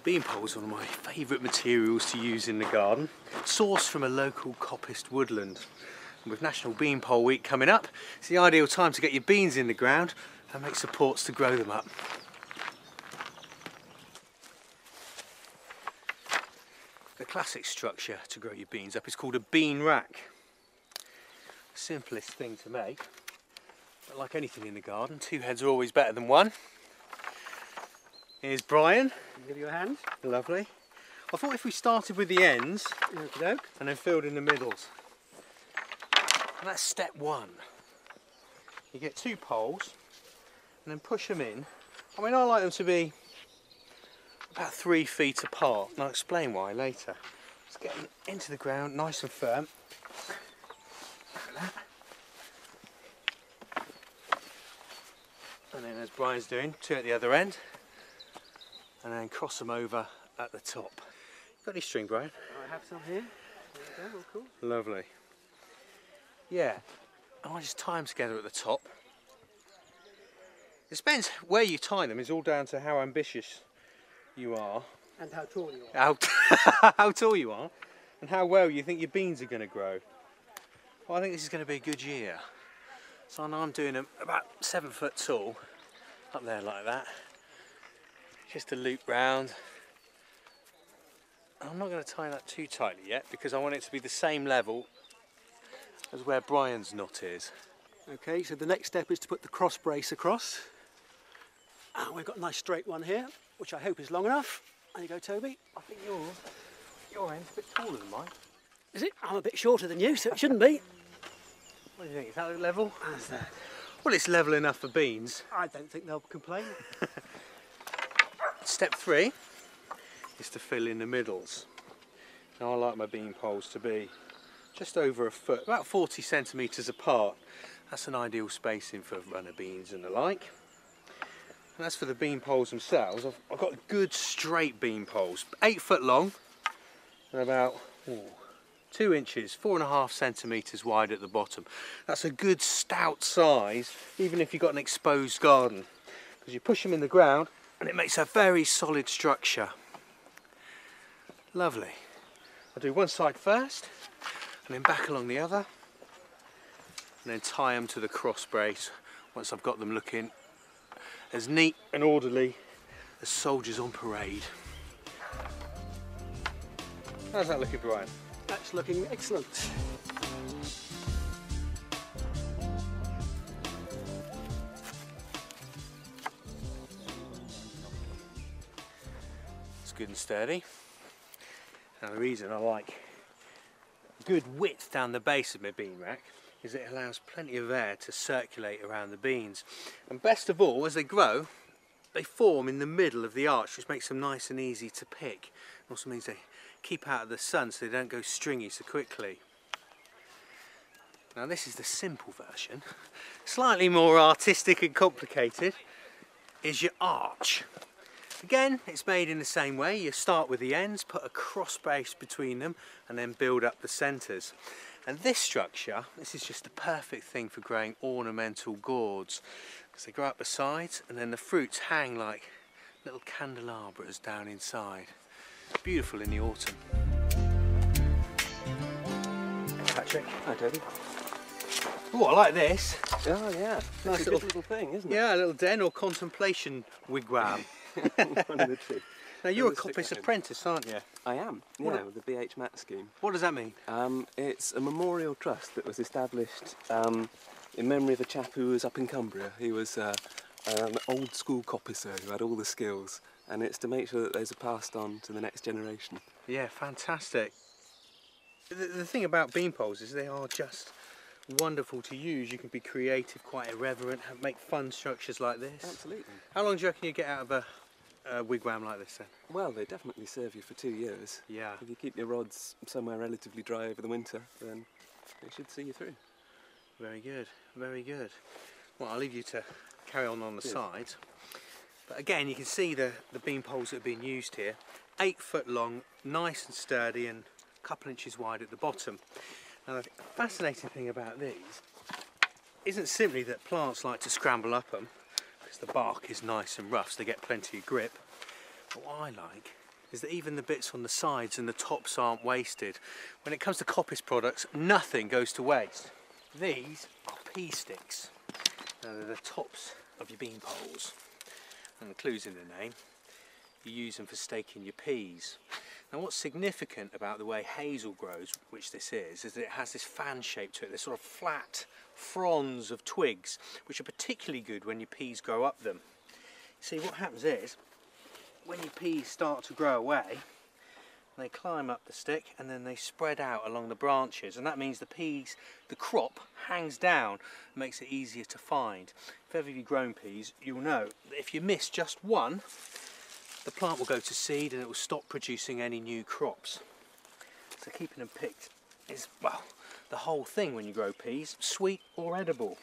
Beanpole is one of my favourite materials to use in the garden, sourced from a local coppiced woodland. And with National Beanpole Week coming up, it's the ideal time to get your beans in the ground and make supports to grow them up. The classic structure to grow your beans up is called a bean rack. Simplest thing to make, but like anything in the garden, two heads are always better than one. Here's Brian. Give you a hand. Lovely. I thought if we started with the ends Okey-doke. and then filled in the middles. And that's step one. You get two poles and then push them in. I mean, I like them to be about 3 feet apart, and I'll explain why later. Let's get them into the ground nice and firm. Like that. And then, as Brian's doing, two at the other end. And then cross them over at the top. Got any string, Brian? I have some here. There we go, all cool. Lovely. Yeah, and I just tie them together at the top. It depends where you tie them, is all down to how ambitious you are. And how tall you are. How tall you are, and how well you think your beans are going to grow. Well, I think this is going to be a good year. So I know I'm doing them about 7 foot tall, up there like that. Just a loop round. I'm not going to tie that too tightly yet because I want it to be the same level as where Brian's knot is. Okay, so the next step is to put the cross brace across. And we've got a nice straight one here, which I hope is long enough. There you go, Toby. I think your end's a bit taller than mine. Is it? I'm a bit shorter than you, so it shouldn't be. What do you think? Is that level? How's that? Well, it's level enough for beans. I don't think they'll complain. Step 3 is to fill in the middles. Now I like my bean poles to be just over a foot, about 40 centimetres apart. That's an ideal spacing for runner beans and the like. And as for the bean poles themselves, I've got good straight bean poles, 8 foot long and about 2 inches, 4.5 centimetres wide at the bottom. That's a good stout size, even if you've got an exposed garden, because you push them in the ground and it makes a very solid structure. Lovely. I'll do one side first and then back along the other and then tie them to the cross brace once I've got them looking as neat and orderly as soldiers on parade. How's that looking, Brian? That's looking excellent. Good and sturdy. Now the reason I like good width down the base of my bean rack is it allows plenty of air to circulate around the beans, and best of all, as they grow they form in the middle of the arch, which makes them nice and easy to pick. It also means they keep out of the sun so they don't go stringy so quickly. Now this is the simple version. Slightly more artistic and complicated is your arch. Again, it's made in the same way. You start with the ends, put a cross brace between them and then build up the centres. And this structure, this is just the perfect thing for growing ornamental gourds, because they grow up the sides and then the fruits hang like little candelabras down inside. Beautiful in the autumn. Patrick. Hi, Toby. Oh, I like this. Oh yeah, Nice it's a good little thing, isn't it? Yeah, a little den or contemplation wigwam. One of the two. Now you're a Let's stick coppiced that in. apprentice, aren't you? I am, What yeah, a- with the BH Mat scheme. What does that mean? It's a memorial trust that was established in memory of a chap who was up in Cumbria. He was an old school coppicer who had all the skills, and it's to make sure that those are passed on to the next generation. Yeah, fantastic. The thing about beanpoles is they are just wonderful to use. You can be creative, quite irreverent, make fun structures like this. Absolutely. How long do you reckon you get out of a wigwam like this then? Well, they definitely serve you for 2 years. Yeah. If you keep your rods somewhere relatively dry over the winter, then they should see you through. Very good, very good. Well, I'll leave you to carry on the Cheers. sides. But again, you can see the bean poles that have been used here. 8 foot long, nice and sturdy, and a couple inches wide at the bottom. Now, the fascinating thing about these isn't simply that plants like to scramble up them, because the bark is nice and rough, so they get plenty of grip. But what I like is that even the bits on the sides and the tops aren't wasted. When it comes to coppiced products, nothing goes to waste. These are pea sticks. Now they're the tops of your bean poles, and the clue's in the name. You use them for staking your peas. Now what's significant about the way hazel grows, which this is that it has this fan shape to it, this sort of flat fronds of twigs, which are particularly good when your peas grow up them. See, what happens is, when your peas start to grow away, they climb up the stick and then they spread out along the branches, and that means the crop hangs down, makes it easier to find. If ever you've grown peas, you'll know that if you miss just one, the plant will go to seed and it will stop producing any new crops. So keeping them picked is, well, the whole thing when you grow peas, sweet or edible.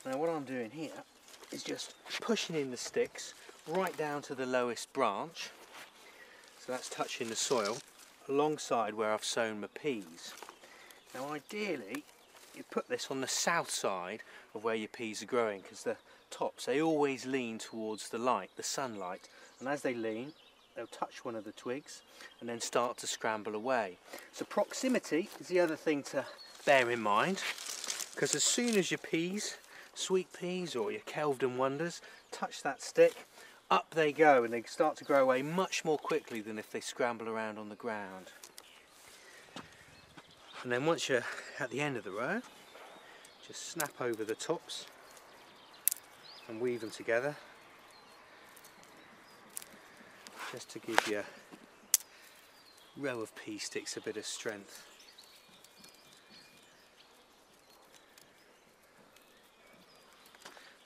Now what I'm doing here is just pushing in the sticks right down to the lowest branch, so that's touching the soil alongside where I've sown my peas. Now ideally you put this on the south side of where your peas are growing, because the tops, they always lean towards the light, the sunlight, and as they lean they'll touch one of the twigs and then start to scramble away. So proximity is the other thing to bear in mind, because as soon as your peas, sweet peas or your Kelvedon Wonders, touch that stick, up they go and they start to grow away much more quickly than if they scramble around on the ground. And then once you're at the end of the row, just snap over the tops and weave them together, just to give your row of pea sticks a bit of strength.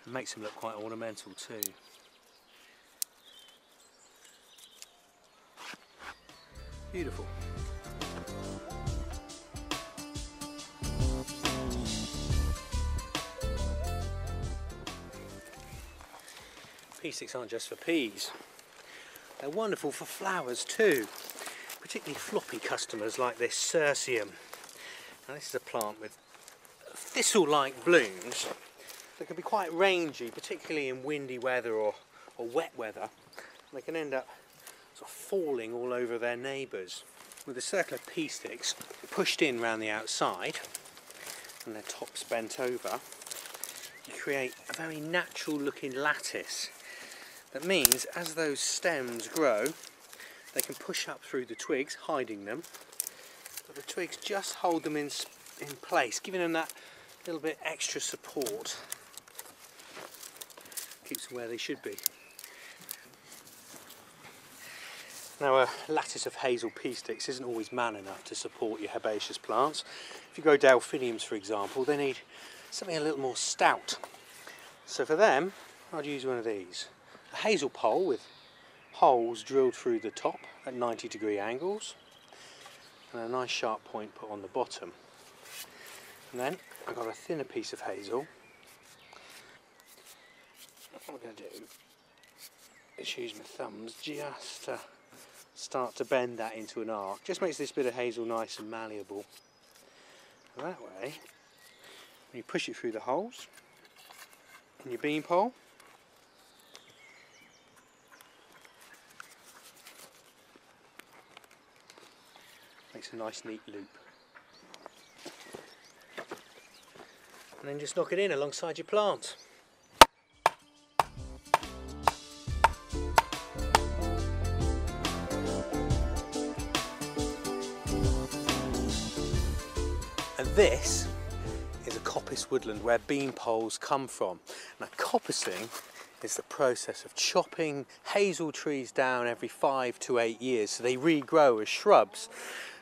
It makes them look quite ornamental too. Beautiful. Pea sticks aren't just for peas, they're wonderful for flowers too, particularly floppy customers like this Cirsium. Now this is a plant with thistle-like blooms that can be quite rangy, particularly in windy weather or wet weather. They can end up sort of falling all over their neighbours. With the circular pea sticks pushed in round the outside and their tops bent over, you create a very natural looking lattice. That means as those stems grow, they can push up through the twigs, hiding them, but the twigs just hold them in place, giving them that little bit extra support. Keeps them where they should be. Now a lattice of hazel pea sticks isn't always man enough to support your herbaceous plants. If you grow delphiniums, for example, they need something a little more stout. So for them, I'd use one of these. A hazel pole with holes drilled through the top at 90-degree angles and a nice sharp point put on the bottom. And then I've got a thinner piece of hazel. What I'm going to do is use my thumbs just to start to bend that into an arc. Just makes this bit of hazel nice and malleable. And that way, when you push it through the holes in your beanpole, makes a nice neat loop. And then just knock it in alongside your plant. And this is a coppiced woodland where bean poles come from. Now coppicing is the process of chopping hazel trees down every 5 to 8 years so they regrow as shrubs.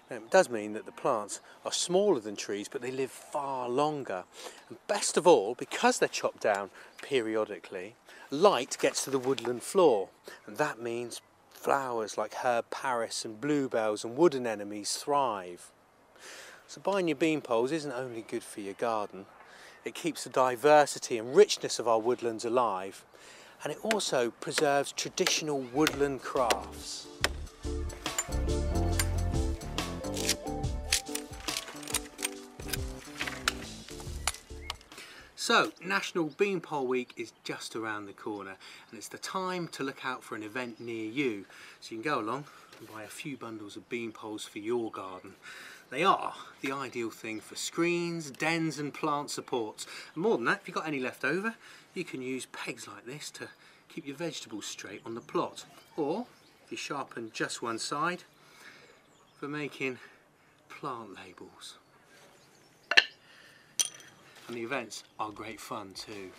Now, it does mean that the plants are smaller than trees, but they live far longer. And best of all, because they're chopped down periodically, light gets to the woodland floor, and that means flowers like herb paris and bluebells and wood anemones thrive. So buying your bean poles isn't only good for your garden, it keeps the diversity and richness of our woodlands alive, and it also preserves traditional woodland crafts. So, National Beanpole Week is just around the corner, and it's the time to look out for an event near you. So you can go along and buy a few bundles of beanpoles for your garden. They are the ideal thing for screens, dens and plant supports. And more than that, if you've got any left over, you can use pegs like this to keep your vegetables straight on the plot. Or, if you sharpen just one side, for making plant labels. And the events are great fun too.